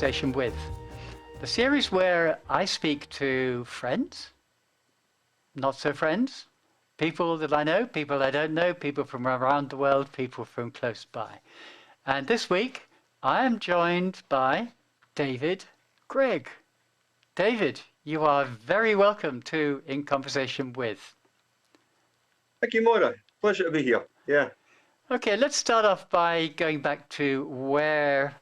Conversation With, the series where I speak to friends, not so friends, people that I know, people I don't know, people from around the world, people from close by. And this week, I am joined by David Greig. David, you are very welcome to In Conversation With. Thank you, Moira. Pleasure to be here. Yeah. Okay, let's start off by going back to where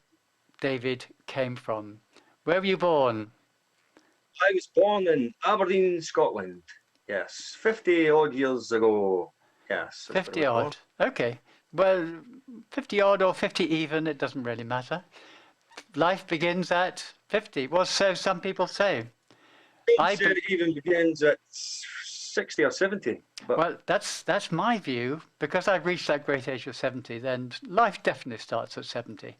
David came from. Where were you born? I was born in Aberdeen, Scotland. Yes, 50 odd years ago. Yes, that's 50 where I was born. odd. Okay. Well, 50 odd or 50 even, it doesn't really matter. Life begins at 50. Well, so some people say. Some said it even begins at 60 or 70. But Well, that's my view. Because I've reached that great age of 70, then life definitely starts at 70.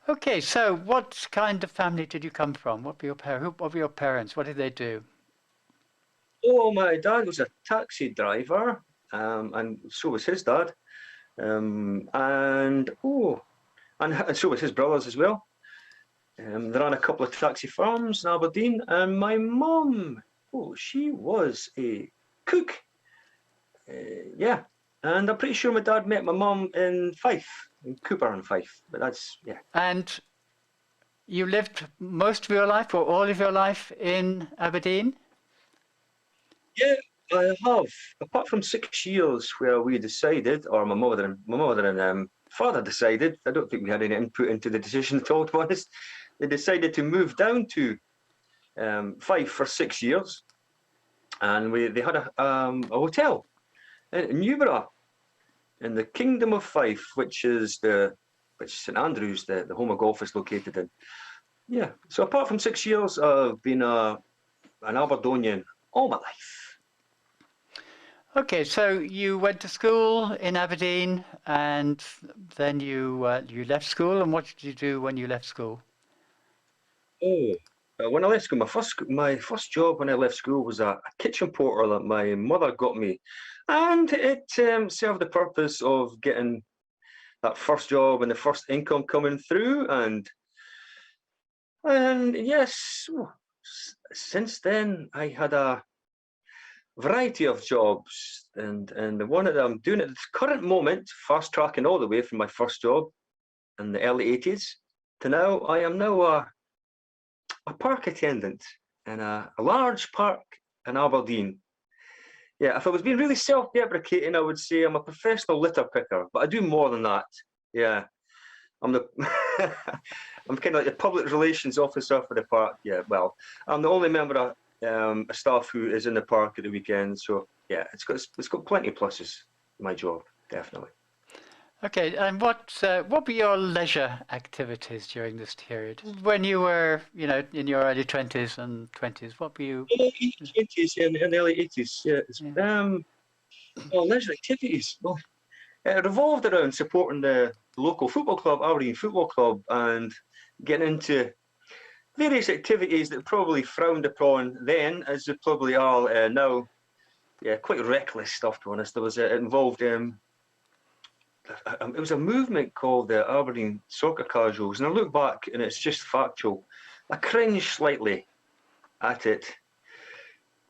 Okay, so what kind of family did you come from? What were your parents? What did they do? my dad was a taxi driver, and so was his dad, and so was his brothers as well. They ran a couple of taxi farms in Aberdeen, and my mum, she was a cook. Yeah, and I'm pretty sure my dad met my mum in Fife, in Cooper and Fife. But that's, yeah. And you lived most of your life or all of your life in Aberdeen? Yeah, I have. Apart from 6 years where we decided, or my mother and father decided. I don't think we had any input into the decision at all, to be honest. They decided to move down to Fife for 6 years, and they had a hotel in Newborough, in the Kingdom of Fife, which St Andrews, the home of golf is located in. Yeah. So apart from 6 years, I've been an Aberdonian all my life. Okay, so you went to school in Aberdeen, and then you left school. And what did you do when you left school? When I left school, my first job when I left school was a kitchen porter that my mother got me, and it served the purpose of getting that first job and the first income coming through, and yes, since then I had a variety of jobs, and the one that I'm doing at this current moment, fast tracking all the way from my first job in the early 80s to now. I am now a park attendant in a large park in Aberdeen. Yeah, if I was being really self-deprecating, I would say I'm a professional litter picker, but I do more than that. Yeah, I'm I'm kind of like the public relations officer for the park. Yeah, well, I'm the only member of staff who is in the park at the weekend. So yeah, it's got plenty of pluses. My job, definitely. Okay, and what were your leisure activities during this period? When you were, in your early 20s and 20s, what were you? Early 20s and in the early 80s, yeah. Well, leisure activities. Well, it revolved around supporting the local football club, Aberdeen Football Club, and getting into various activities that probably frowned upon then, as they probably are now. Yeah, quite reckless stuff, to be honest. It involved it was a movement called the Aberdeen Soccer Casuals, and I look back and it's just factual. I cringe slightly at it,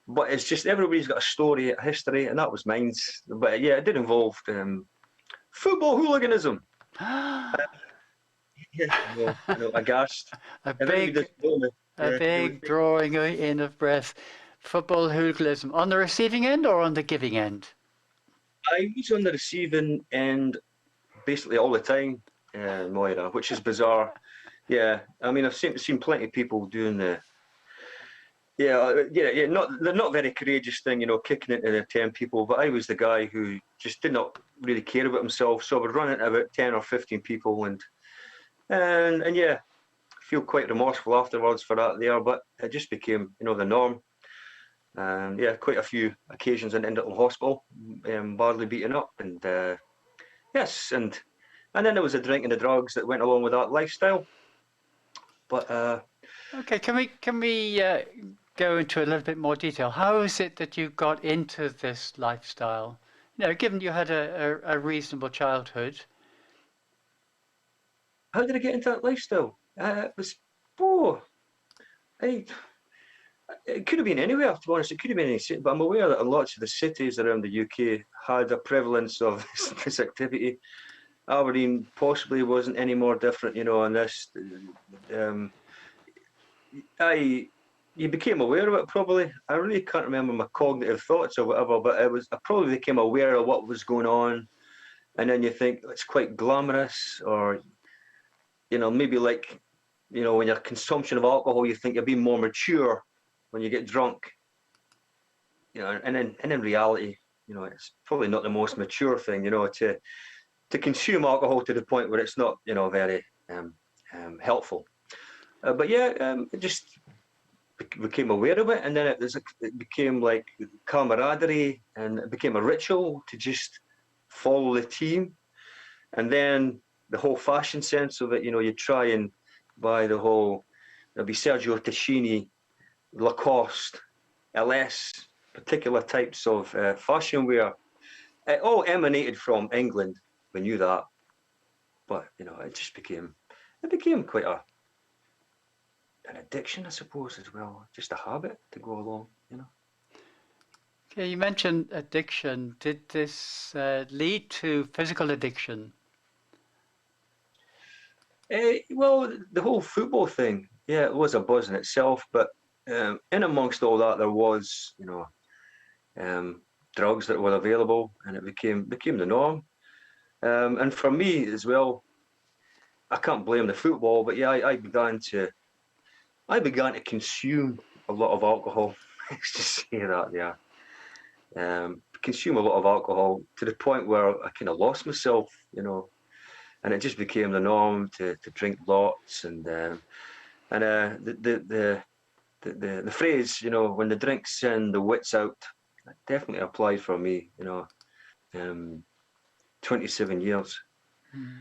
but it's just everybody's got a story, a history, and that was mine. But yeah, it did involve football hooliganism. Yeah, no, aghast. A big drawing in of breath. Football hooliganism on the receiving end or on the giving end? I was on the receiving end basically all the time, Moira, which is bizarre. Yeah, I mean, I've seen plenty of people doing they're not very courageous thing, kicking into the 10 people. But I was the guy who just did not really care about himself, so I would run into about 10 or 15 people, and yeah, feel quite remorseful afterwards for that there. But it just became, the norm. And yeah, quite a few occasions in the hospital, badly beaten up, and yes, and then there was the drink and the drugs that went along with that lifestyle. But okay, can we go into a little bit more detail? How is it that you got into this lifestyle? Given you had a reasonable childhood. How did I get into that lifestyle? It was Oh, I, it could have been anywhere, to be honest. It could have been any city, but I'm aware that lots of the cities around the UK had a prevalence of this activity. Aberdeen possibly wasn't any more different, you know, on this. Um, I you became aware of it probably. I really can't remember my cognitive thoughts or whatever, but I probably became aware of what was going on, and then you think it's quite glamorous, or you know, maybe like, you know, when your consumption of alcohol, you think you're being more mature when you get drunk, you know, and in reality, you know, it's probably not the most mature thing, you know, to consume alcohol to the point where it's not, you know, very helpful. But yeah, it just became aware of it, and then it became like camaraderie, and it became a ritual to just follow the team, and then the whole fashion sense of it. You know, you try and buy the whole. There'll be Sergio Tacchini, Lacoste, LS, particular types of fashion wear. It all emanated from England. We knew that, but you know, it became quite an addiction, I suppose, as well. Just a habit to go along, you know. Okay, you mentioned addiction. Did this lead to physical addiction? Well, the whole football thing, yeah, it was a buzz in itself, but in amongst all that, there was, you know, drugs that were available, and it became the norm. And for me as well, I can't blame the football, but yeah, I began to consume a lot of alcohol. Let's just say that, yeah. Consume a lot of alcohol to the point where I kind of lost myself, you know, and it just became the norm to drink lots, and the phrase, you know, when the drink's in, the wit's out, that definitely applied for me, you know. 27 years. Mm.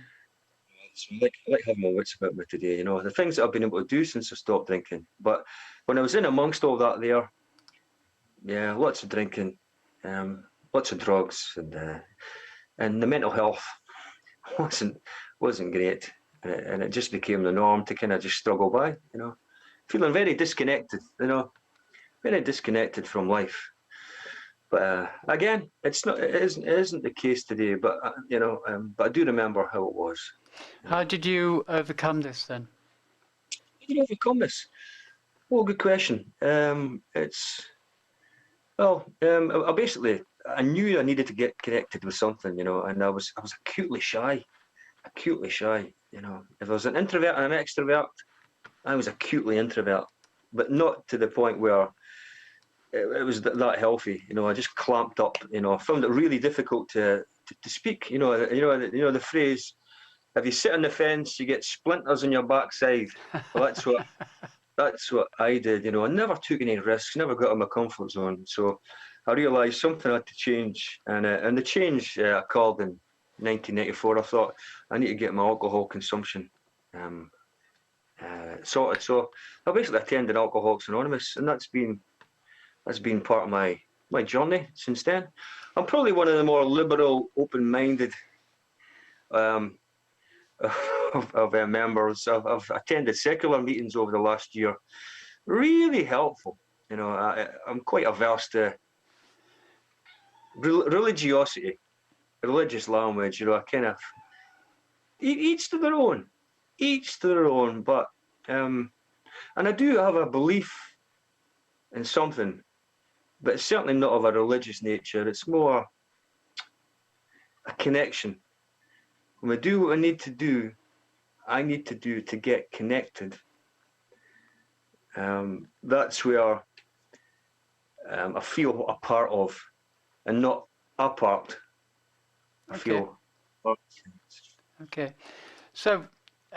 So I like having my wits about me today, you know, the things that I've been able to do since I stopped drinking. But when I was in amongst all that there, yeah, lots of drinking, lots of drugs, and the mental health wasn't wasn't great, and it just became the norm to kind of just struggle by, you know, feeling very disconnected, you know, very disconnected from life. But again, it's not. It isn't the case today. But you know, but I do remember how it was. You know, How did you overcome this then? how did I overcome this? Oh, good question. It's well, I basically I knew I needed to get connected with something, you know, and I was acutely shy, acutely shy. You know, if I was an introvert and an extrovert, I was acutely introvert, but not to the point where it was that healthy. You know, I just clamped up. You know, I found it really difficult to speak. You know the phrase, if you sit on the fence, you get splinters in your backside. Well, that's what I did. You know, I never took any risks, never got out of my comfort zone. So I realised something had to change, and the change occurred in 1994. I thought I need to get my alcohol consumption sorted. So I basically attended Alcoholics Anonymous, and that's been part of my journey since then. I'm probably one of the more liberal, open-minded um, of members. I've attended secular meetings over the last year. Really helpful. You know, I'm quite averse to religiosity, religious language. You know, I kind of each to their own, each to their own. But and I do have a belief in something, but it's certainly not of a religious nature. It's more a connection. When I do what I need to do to get connected. That's where I feel a part of, and not a part. I Okay, feel. okay. So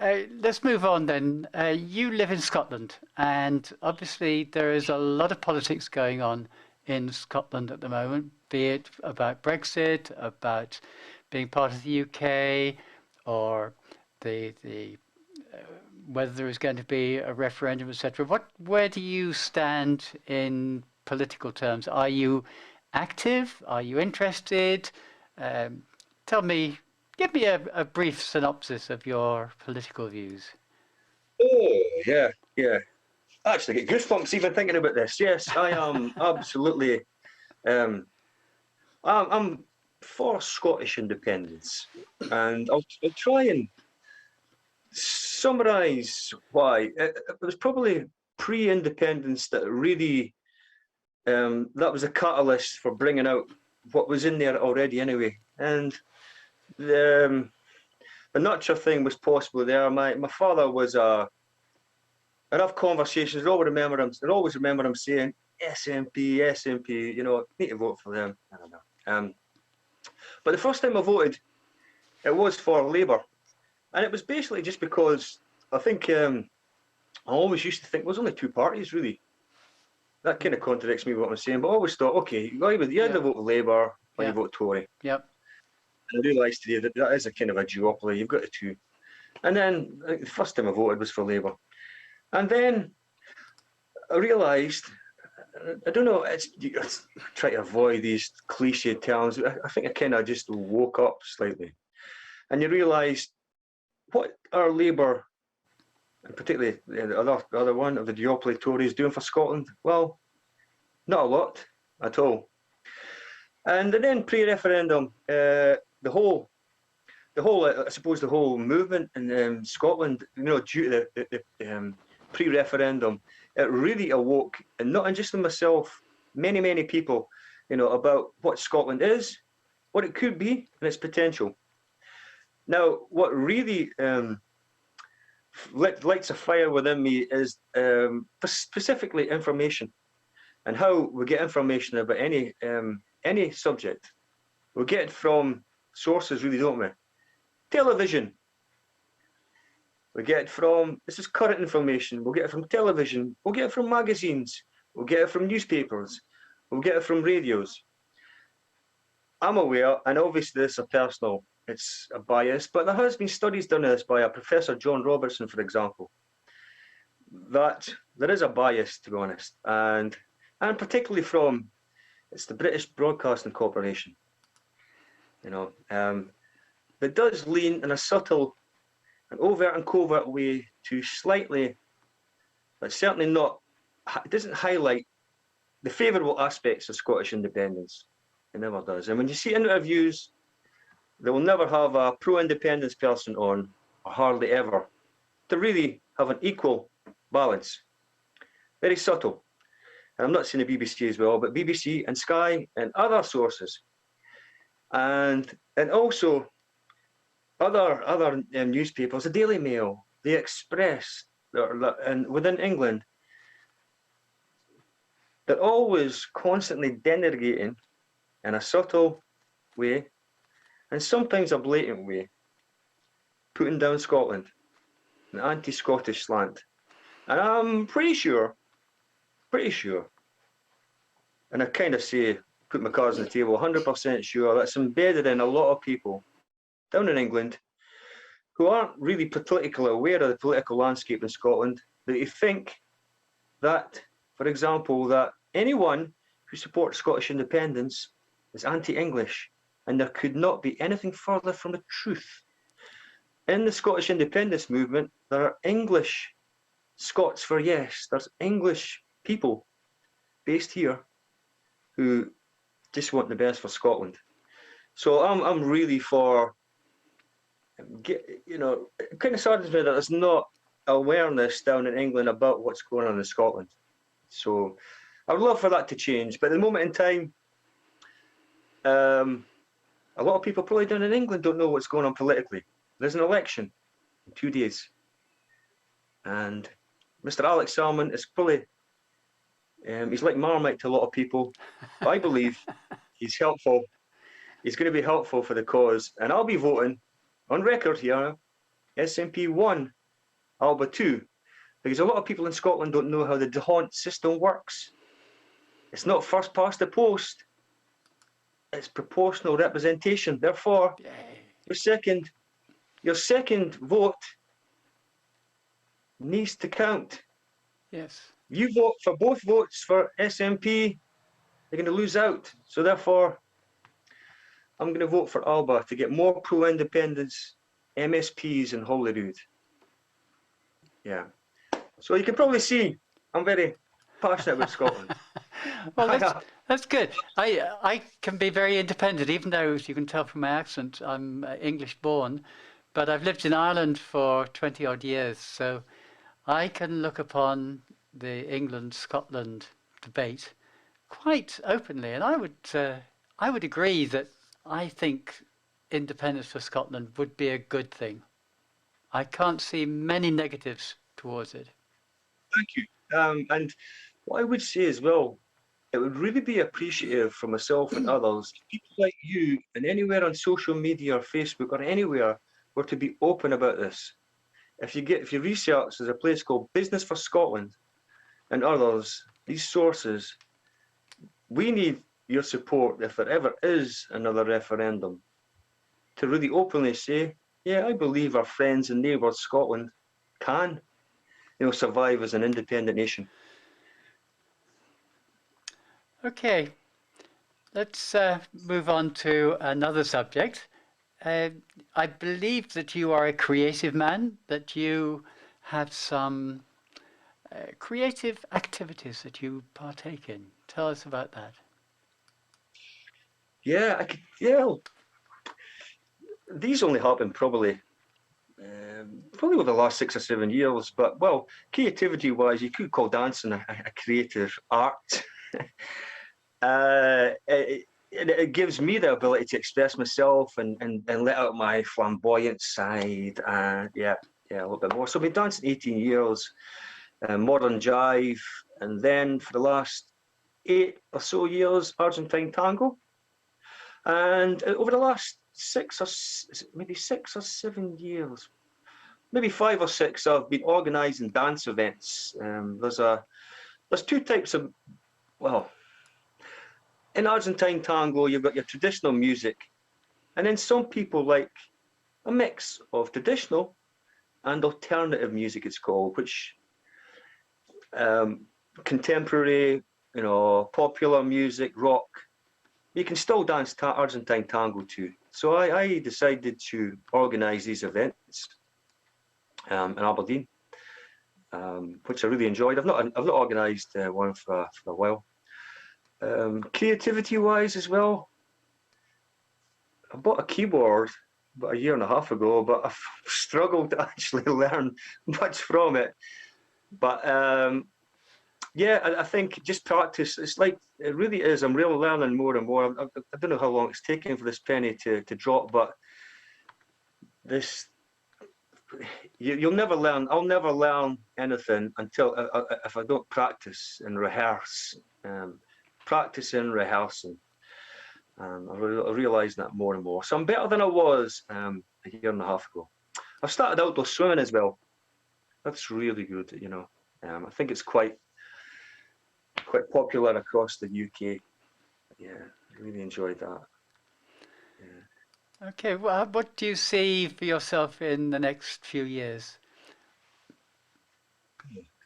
let's move on then. You live in Scotland, and obviously there is a lot of politics going on in Scotland at the moment, be it about Brexit, about being part of the UK, or the whether there is going to be a referendum, etc. Where do you stand in political terms? Are you active? Are you interested? Um, tell me, give me a brief synopsis of your political views. Oh yeah, yeah. Actually, I get goosebumps even thinking about this. Yes, I am absolutely. I'm for Scottish independence, and I'll try and summarise why. It was probably pre-independence that really that was a catalyst for bringing out what was in there already anyway, and the nurture thing was possibly there. My father was enough conversations. I always remember him saying SNP, SNP. You know, need to vote for them. I don't know. But the first time I voted, it was for Labour, and it was basically just because I think I always used to think there's only two parties really. That kind of contradicts me what I'm saying, but I always thought, okay, you either vote for Labour or you vote Tory. Yep. And I realised today that that is a kind of a duopoly. You've got the two. And then the first time I voted was for Labour, and then I realised. I don't know. It's try to avoid these cliche terms. I think I kind of just woke up slightly, and you realise what are Labour, and particularly the other one of the duopoly Tories, doing for Scotland? Well, not a lot at all. And then pre-referendum, the whole, I suppose, the whole movement in Scotland, you know, due to the pre-referendum, it really awoke, and not just in myself, many people, you know, about what Scotland is, what it could be, and its potential. Now, what really lights a fire within me is specifically information, and how we get information about any subject. We get it from sources, really, don't we? Television. We get it from, this is current information, we'll get it from television, we'll get it from magazines, we'll get it from newspapers, we'll get it from radios. I'm aware, and obviously this is it's a bias, but there has been studies done on this by a Professor John Robertson, for example, that there is a bias, to be honest, and particularly from, it's the British Broadcasting Corporation, you know, that does lean in a subtle, an overt and covert way to slightly, but certainly not, it doesn't highlight the favourable aspects of Scottish independence. It never does. And when you see interviews, they will never have a pro-independence person on, or hardly ever, to really have an equal balance. Very subtle. And I'm not saying the BBC as well, but BBC and Sky and other sources. And also other newspapers, the Daily Mail, the Express, and within England, they're always constantly denigrating in a subtle way, and sometimes a blatant way, putting down Scotland, an anti-Scottish slant. And I'm pretty sure, and I kind of say, put my cards on the table, 100% sure that's embedded in a lot of people down in England who aren't really politically aware of the political landscape in Scotland, that you think that, for example, that anyone who supports Scottish independence is anti-English, and there could not be anything further from the truth. In the Scottish independence movement, there are English Scots for yes, there's English people based here who just want the best for Scotland. So I'm really for, you know, it kind of saddens me that there's not awareness down in England about what's going on in Scotland. So I would love for that to change, but at the moment in time, a lot of people probably down in England don't know what's going on politically. There's an election in 2 days, and Mr. Alex Salmond is probably, he's like Marmite to a lot of people. I believe he's helpful. He's going to be helpful for the cause, and I'll be voting on record here, SNP 1, Alba 2, because a lot of people in Scotland don't know how the D'Hondt system works. It's not first past the post, it's proportional representation. Therefore, your second vote needs to count. Yes. You vote for both votes for SNP, you're going to lose out. So therefore, I'm going to vote for Alba to get more pro-independence MSPs in Holyrood. Yeah. So you can probably see I'm very passionate about Scotland. Well, that's good. I can be very independent, even though, as you can tell from my accent, I'm English born, but I've lived in Ireland for 20 odd years, so I can look upon the England-Scotland debate quite openly, and I would agree that I think independence for Scotland would be a good thing. I can't see many negatives towards it. Thank you. And what I would say as well, it would really be appreciative for myself and others, if people like you and anywhere on social media or Facebook or anywhere were to be open about this. If you research, there's a place called Business for Scotland and others, these sources, we need your support if there ever is another referendum to really openly say, yeah, I believe our friends and neighbours Scotland can, survive as an independent nation. Okay, let's move on to another subject. I believe that you are a creative man, that you have some creative activities that you partake in. Tell us about that. Yeah, yeah. These only happened probably over the last 6 or 7 years, but well, creativity-wise, you could call dancing a creative art. It gives me the ability to express myself and let out my flamboyant side. Yeah, a little bit more. So I've been dancing 18 years, modern jive, and then for the last 8 or so years, Argentine tango. And over the last 6 or 7 years, maybe 5 or 6, I've been organising dance events. There's two types of, well, in Argentine tango, you've got your traditional music, and then some people like a mix of traditional and alternative music, it's called, which contemporary, popular music, rock, you can still dance Argentine tango too. So I decided to organise these events in Aberdeen, which I really enjoyed. I've not organised one for a while. Creativity-wise as well, I bought a keyboard about 1.5 years ago, but I've struggled to actually learn much from it. But yeah, I think just practice. It's like, it really is. I'm really learning more and more. I don't know how long it's taken for this penny to drop, but this, you'll never learn. I'll never learn anything until if I don't practice and rehearse. Practicing, rehearsing. I'm realising that more and more. So I'm better than I was 1.5 years ago. I've started outdoor swimming as well. That's really good, I think it's quite popular across the UK. Yeah, I really enjoyed that. Yeah. Okay, well, what do you see for yourself in the next few years?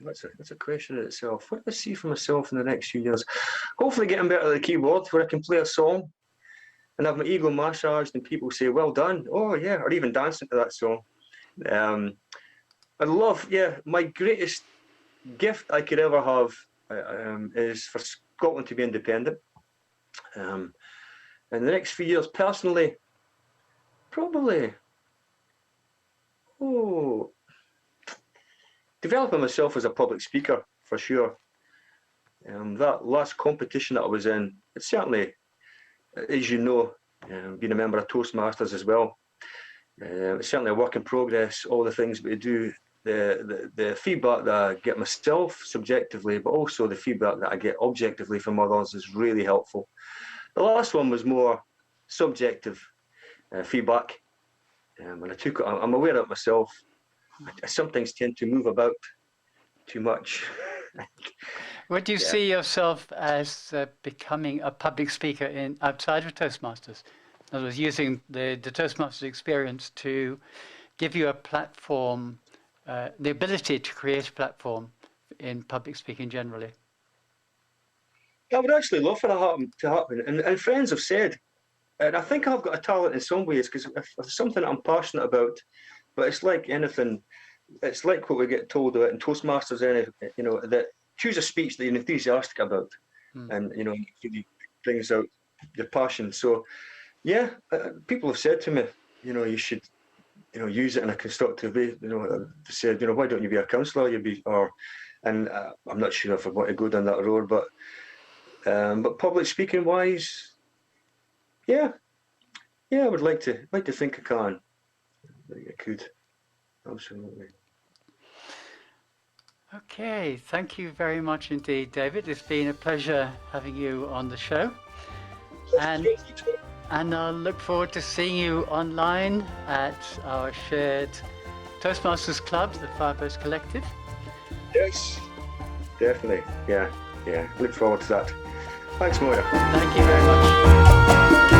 That's a question in itself. What do I see for myself in the next few years? Hopefully getting better at the keyboard where I can play a song and have my ego massaged and people say, well done. Oh yeah, or even dancing to that song. I'd love, my greatest gift I could ever have is for Scotland to be independent. In the next few years, personally, probably, developing myself as a public speaker, for sure. That last competition that I was in, it certainly, as you know, being a member of Toastmasters as well, it's certainly a work in progress, all the things we do, the feedback that I get myself subjectively, but also the feedback that I get objectively from others is really helpful. The last one was more subjective feedback, and I'm aware of it myself. I sometimes tend to move about too much. Would you see yourself as becoming a public speaker outside of Toastmasters? In other words, using the Toastmasters experience to give you a platform, the ability to create a platform in public speaking generally? I would actually love for that to happen. And friends have said, and I think I've got a talent in some ways, because it's something I'm passionate about, but it's like anything, it's like what we get told about in Toastmasters, you know, that choose a speech that you're enthusiastic about, and you know, it really brings out your passion. So, yeah, people have said to me, you know, you should, you know, use it in a constructive way. You know, they said, you know, why don't you be a counsellor? And I'm not sure if I want to go down that road, but public speaking wise, yeah, I would like to think I can. I could, absolutely. Okay, thank you very much indeed, David. It's been a pleasure having you on the show. And I'll look forward to seeing you online at our shared Toastmasters Club, the Firepost Collective. Yes, definitely. Yeah. Look forward to that. Thanks, Moira. Thank you very much.